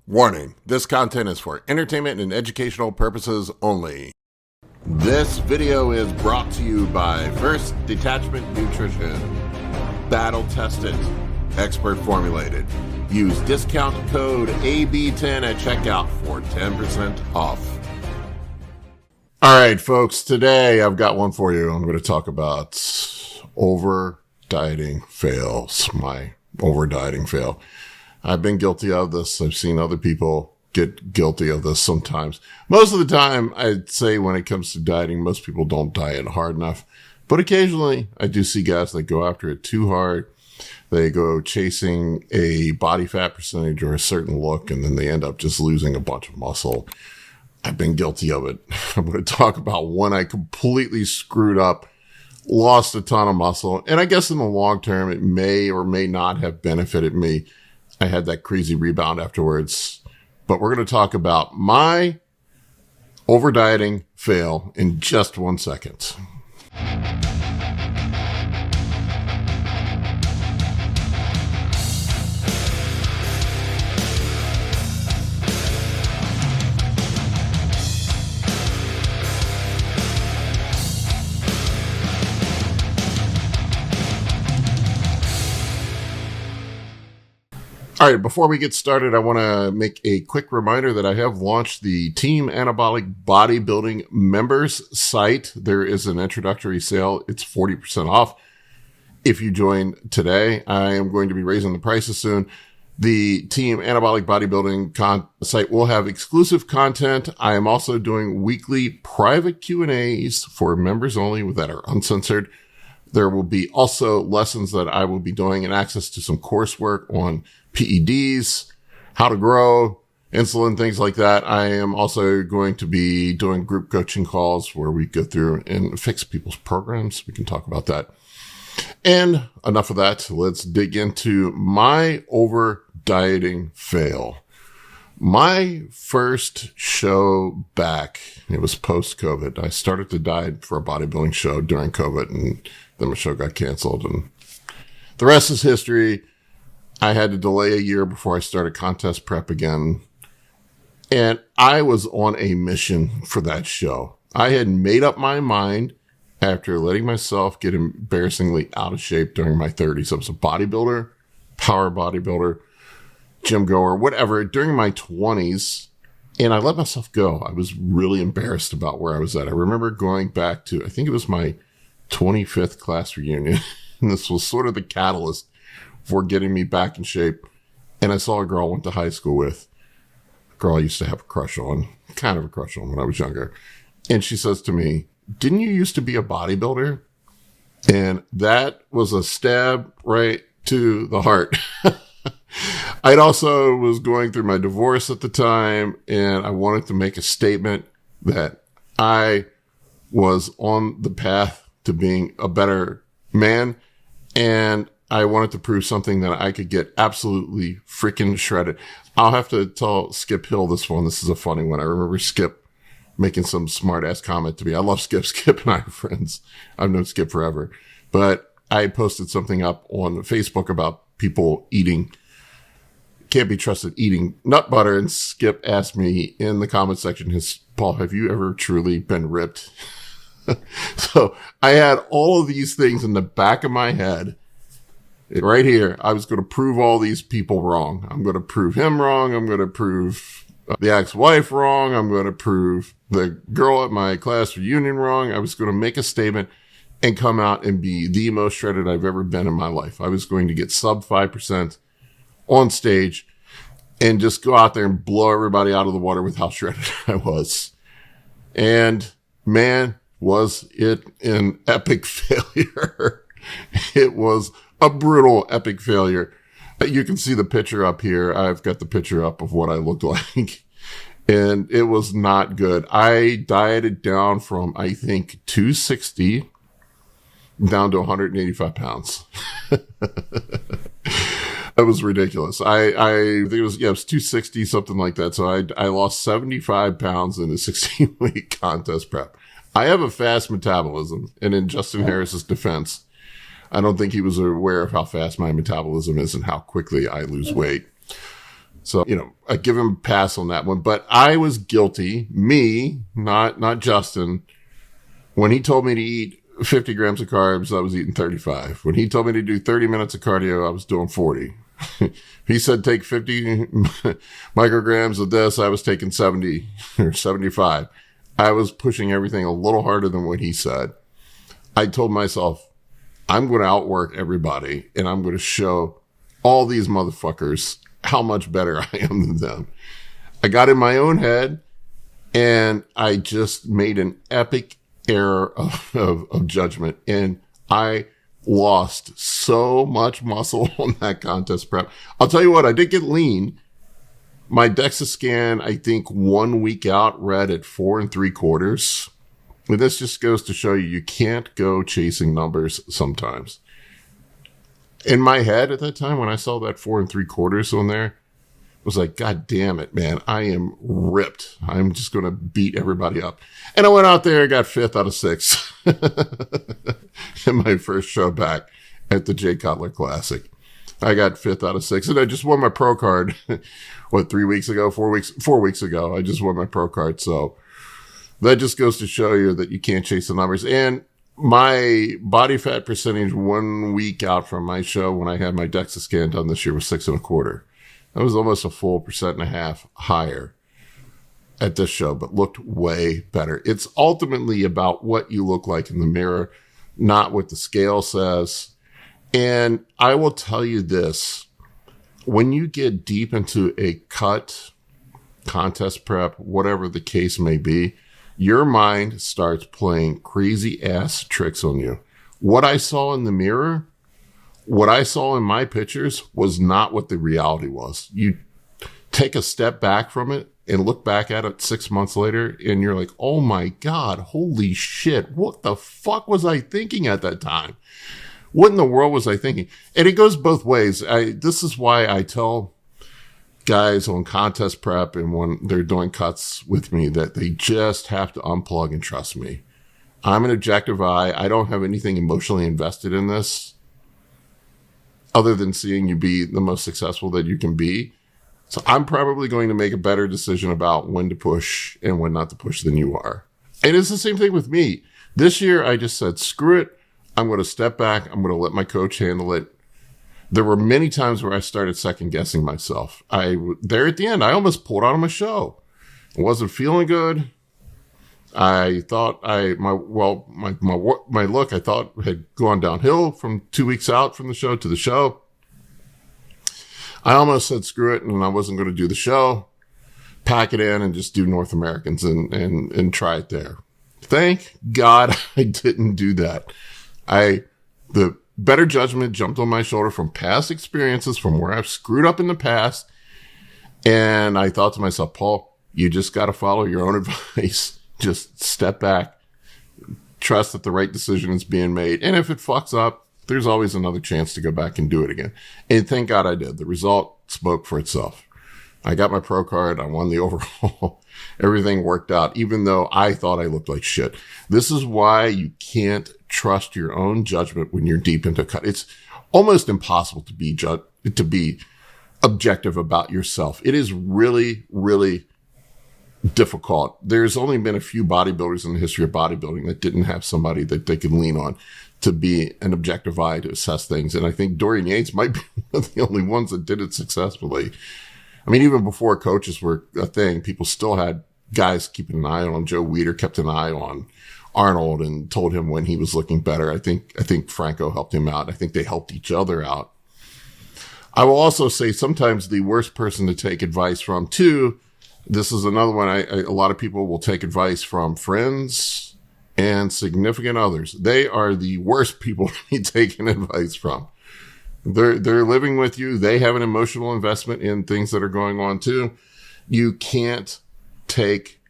Warning, this content is for entertainment and educational purposes only. This video is brought to you by First Detachment Nutrition. Battle tested, expert formulated. Use discount code AB10 at checkout for 10% off. All right, folks, today I've got one for you. I'm going to talk about over dieting fails, my over dieting fail. I've been guilty of this. I've seen other people get guilty of this sometimes. Most of the time, I'd say when it comes to dieting, most people don't diet hard enough. But occasionally, I do see guys that go after it too hard. They go chasing a body fat percentage or a certain look, and then they end up just losing a bunch of muscle. I've been guilty of it. I'm going to talk about when I completely screwed up, lost a ton of muscle. And I guess in the long term, it may or may not have benefited me. I had that crazy rebound afterwards. But we're going to talk about my over dieting fail in just 1 second. All right, before we get started, I want to make a quick reminder that I have launched the Team Anabolic Bodybuilding members site. There is an introductory sale. It's 40% off. If you join today, I am going to be raising the prices soon. The Team Anabolic Bodybuilding site will have exclusive content. I am also doing weekly private Q&As for members only that are uncensored. There will be also lessons that I will be doing and access to some coursework on PEDs, how to grow, insulin, things like that. I am also going to be doing group coaching calls where we go through and fix people's programs. We can talk about that. And enough of that. Let's dig into my over dieting fail. My first show back, it was post-COVID. I started to diet for a bodybuilding show during COVID, and then my show got canceled. And the rest is history. I had to delay a year before I started contest prep again. And I was on a mission for that show. I had made up my mind after letting myself get embarrassingly out of shape during my 30s. I was a bodybuilder, power bodybuilder, gym goer, whatever, during my 20s. And I let myself go. I was really embarrassed about where I was at. I remember going back to, I think it was my 25th class reunion. And this was sort of the catalyst for getting me back in shape. And I saw a girl I went to high school with, a girl I used to have a crush on, kind of a crush on when I was younger. And she says to me, "Didn't you used to be a bodybuilder?" And that was a stab right to the heart. I also was going through my divorce at the time, and I wanted to make a statement that I was on the path to being a better man, and I wanted to prove something that I could get absolutely freaking shredded. I'll have to tell Skip Hill this one. This is a funny one. I remember Skip making some smart ass comment to me. I love Skip. Skip and I are friends. I've known Skip forever. But I posted something up on Facebook about people can't be trusted eating nut butter. And Skip asked me in the comment section, Paul, have you ever truly been ripped? So I had all of these things in the back of my head. Right here, I was going to prove all these people wrong. I'm going to prove him wrong. I'm going to prove the ex-wife wrong. I'm going to prove the girl at my class reunion wrong. I was going to make a statement and come out and be the most shredded I've ever been in my life. I was going to get sub 5% on stage and just go out there and blow everybody out of the water with how shredded I was. And man, was it an epic failure. It was a brutal, epic failure. You can see the picture up here. I've got the picture up of what I looked like. And it was not good. I dieted down from, I think, 260 down to 185 pounds. That was ridiculous. I think it was 260, something like that. So I lost 75 pounds in a 16-week contest prep. I have a fast metabolism. And in Justin Harris's defense, I don't think he was aware of how fast my metabolism is and how quickly I lose weight. So, I give him a pass on that one, but I was guilty, not Justin. When he told me to eat 50 grams of carbs, I was eating 35. When he told me to do 30 minutes of cardio, I was doing 40. He said take 50 micrograms of this, I was taking 70 or 75. I was pushing everything a little harder than what he said. I told myself, I'm going to outwork everybody, and I'm going to show all these motherfuckers how much better I am than them. I got in my own head, and I just made an epic error of judgment, and I lost so much muscle on that contest prep. I'll tell you what, I did get lean. My DEXA scan, I think 1 week out, read at 4 3/4. And this just goes to show you can't go chasing numbers sometimes. In my head at that time, when I saw that 4 3/4 on there, I was like, God damn it, man. I am ripped. I'm just going to beat everybody up. And I went out there and got 5th out of 6 in my first show back at the Jay Cutler Classic. I got 5th out of 6, and I just won my pro card. 3 weeks ago, 4 weeks ago, I just won my pro card. So that just goes to show you that you can't chase the numbers. And my body fat percentage 1 week out from my show when I had my DEXA scan done this year was 6 1/4. That was almost a full 1.5% higher at this show, but looked way better. It's ultimately about what you look like in the mirror, not what the scale says. And I will tell you this, when you get deep into a cut, contest prep, whatever the case may be, your mind starts playing crazy ass tricks on you. What I saw in the mirror, what I saw in my pictures was not what the reality was. You take a step back from it and look back at it 6 months later and you're like, oh my God, holy shit. What the fuck was I thinking at that time? What in the world was I thinking? And it goes both ways. This is why I tell guys on contest prep and when they're doing cuts with me that they just have to unplug and trust me. I'm an objective eye. I don't have anything emotionally invested in this other than seeing you be the most successful that you can be. So I'm probably going to make a better decision about when to push and when not to push than you are. And it's the same thing with me. This year, I just said, screw it. I'm going to step back. I'm going to let my coach handle it. There were many times where I started second guessing myself. There at the end, I almost pulled out of my show. I wasn't feeling good. I thought my look, I thought had gone downhill from 2 weeks out from the show to the show. I almost said, screw it. And I wasn't going to do the show, pack it in and just do North Americans and try it there. Thank God I didn't do that. The better judgment jumped on my shoulder from past experiences, from where I've screwed up in the past. And I thought to myself, Paul, you just got to follow your own advice. Just step back, trust that the right decision is being made. And if it fucks up, there's always another chance to go back and do it again. And thank God I did. The result spoke for itself. I got my pro card. I won the overall. Everything worked out, even though I thought I looked like shit. This is why you can't trust your own judgment when you're deep into cut. It's almost impossible to be objective about yourself. It is really, really difficult. There's only been a few bodybuilders in the history of bodybuilding that didn't have somebody that they could lean on to be an objective eye to assess things. And I think Dorian Yates might be one of the only ones that did it successfully. I mean, even before coaches were a thing, people still had guys keeping an eye on him. Joe Weider kept an eye on Arnold and told him when he was looking better. I think Franco helped him out. I think they helped each other out. I will also say sometimes the worst person to take advice from too. This is another one. A lot of people will take advice from friends and significant others. They are the worst people to be taking advice from. They're living with you. They have an emotional investment in things that are going on too. You can't take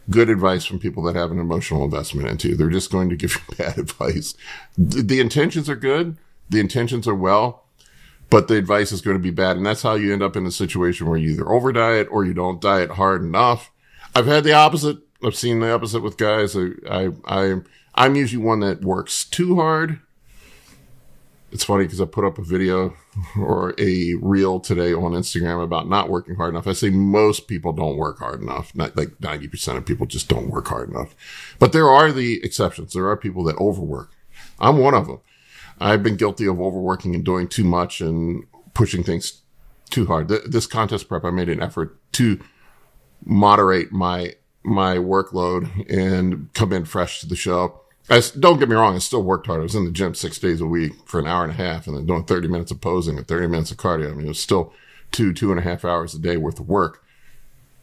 good advice from people that have an emotional investment into you. They're just going to give you bad advice. The intentions are good. The intentions are well. But the advice is going to be bad. And that's how you end up in a situation where you either over diet or you don't diet hard enough. I've had the opposite. I've seen the opposite with guys. I'm usually one that works too hard. It's funny because I put up a video or a reel today on Instagram about not working hard enough. I say most people don't work hard enough. Not like 90% of people just don't work hard enough. But there are the exceptions. There are people that overwork. I'm one of them. I've been guilty of overworking and doing too much and pushing things too hard. This contest prep, I made an effort to moderate my workload and come in fresh to the show. Don't get me wrong, I still worked hard. I was in the gym 6 days a week for an hour and a half and then doing 30 minutes of posing and 30 minutes of cardio. I mean, it was still 2.5 hours a day worth of work,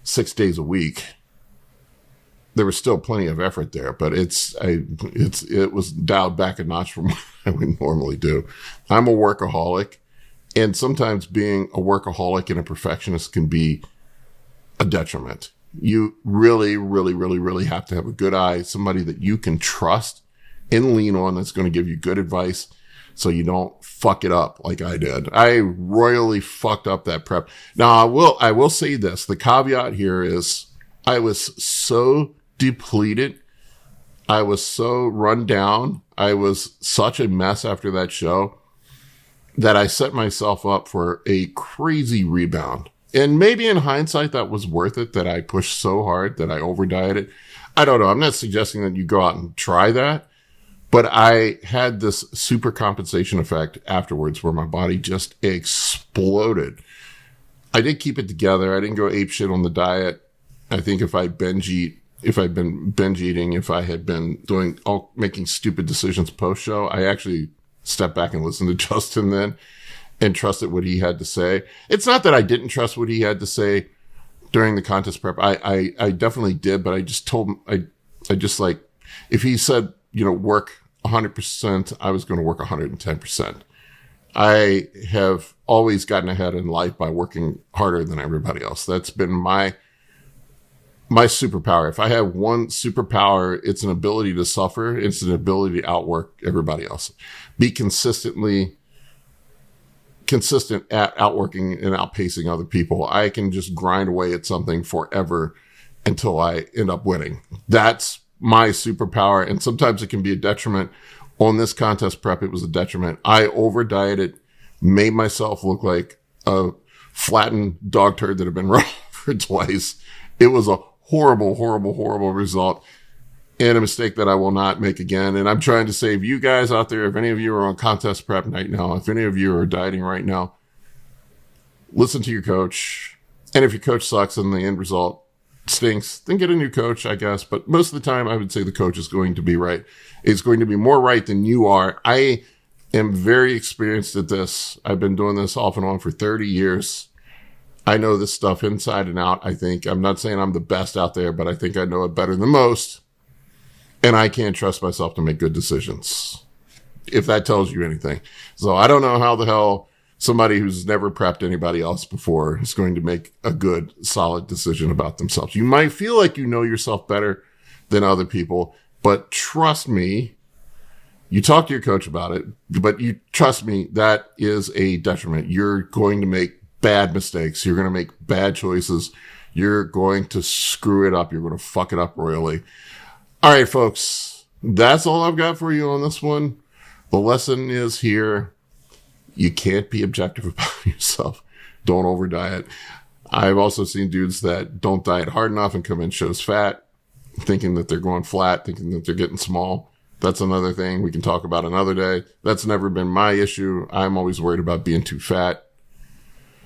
6 days a week. There was still plenty of effort there, but it was dialed back a notch from what I would normally do. I'm a workaholic, and sometimes being a workaholic and a perfectionist can be a detriment. You really, really, really, really have to have a good eye, somebody that you can trust and lean on that's going to give you good advice so you don't fuck it up like I did. I royally fucked up that prep. Now, I will say this. The caveat here is I was so depleted. I was so run down. I was such a mess after that show that I set myself up for a crazy rebound. And maybe in hindsight, that was worth it, that I pushed so hard, that I over-dieted. I don't know. I'm not suggesting that you go out and try that. But I had this super compensation effect afterwards where my body just exploded. I did keep it together. I didn't go ape shit on the diet. I think if I'd been binge eating, if I had been making stupid decisions post-show, I actually stepped back and listened to Justin then and trusted what he had to say. It's not that I didn't trust what he had to say during the contest prep. I definitely did, but I just told him, I just like, if he said, work 100%, I was going to work 110%. I have always gotten ahead in life by working harder than everybody else. That's been my superpower. If I have one superpower, it's an ability to suffer. It's an ability to outwork everybody else. Be consistent at outworking and outpacing other people. I can just grind away at something forever until I end up winning. That's my superpower. And sometimes it can be a detriment. On this contest prep, it was a detriment. I over dieted, made myself look like a flattened dog turd that had been run over twice. It was a horrible, horrible, horrible result and a mistake that I will not make again. And I'm trying to save you guys out there. If any of you are on contest prep right now, if any of you are dieting right now, listen to your coach. And if your coach sucks and the end result stinks, then get a new coach, I guess. But most of the time, I would say the coach is going to be right. It's going to be more right than you are. I am very experienced at this. I've been doing this off and on for 30 years. I know this stuff inside and out, I think. I'm not saying I'm the best out there, but I think I know it better than most. And I can't trust myself to make good decisions, if that tells you anything. So I don't know how the hell somebody who's never prepped anybody else before is going to make a good, solid decision about themselves. You might feel like you know yourself better than other people, but trust me, you talk to your coach about it, but you trust me, that is a detriment. You're going to make bad mistakes. You're going to make bad choices. You're going to screw it up. You're going to fuck it up royally. All right, folks, that's all I've got for you on this one. The lesson is here. You can't be objective about yourself. Don't over diet. I've also seen dudes that don't diet hard enough and come in shows fat, thinking that they're going flat, thinking that they're getting small. That's another thing we can talk about another day. That's never been my issue. I'm always worried about being too fat.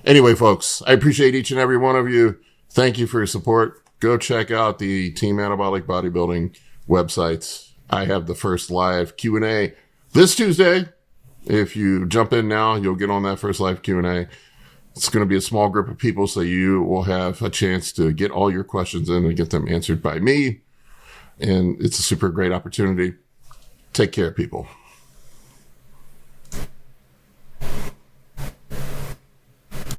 Anyway, folks, I appreciate each and every one of you. Thank you for your support. Go check out the Team Anabolic Bodybuilding website. I have the first live Q&A this Tuesday. If you jump in now, you'll get on that first live Q&A. It's going to be a small group of people, so you will have a chance to get all your questions in and get them answered by me. And it's a super great opportunity. Take care, people.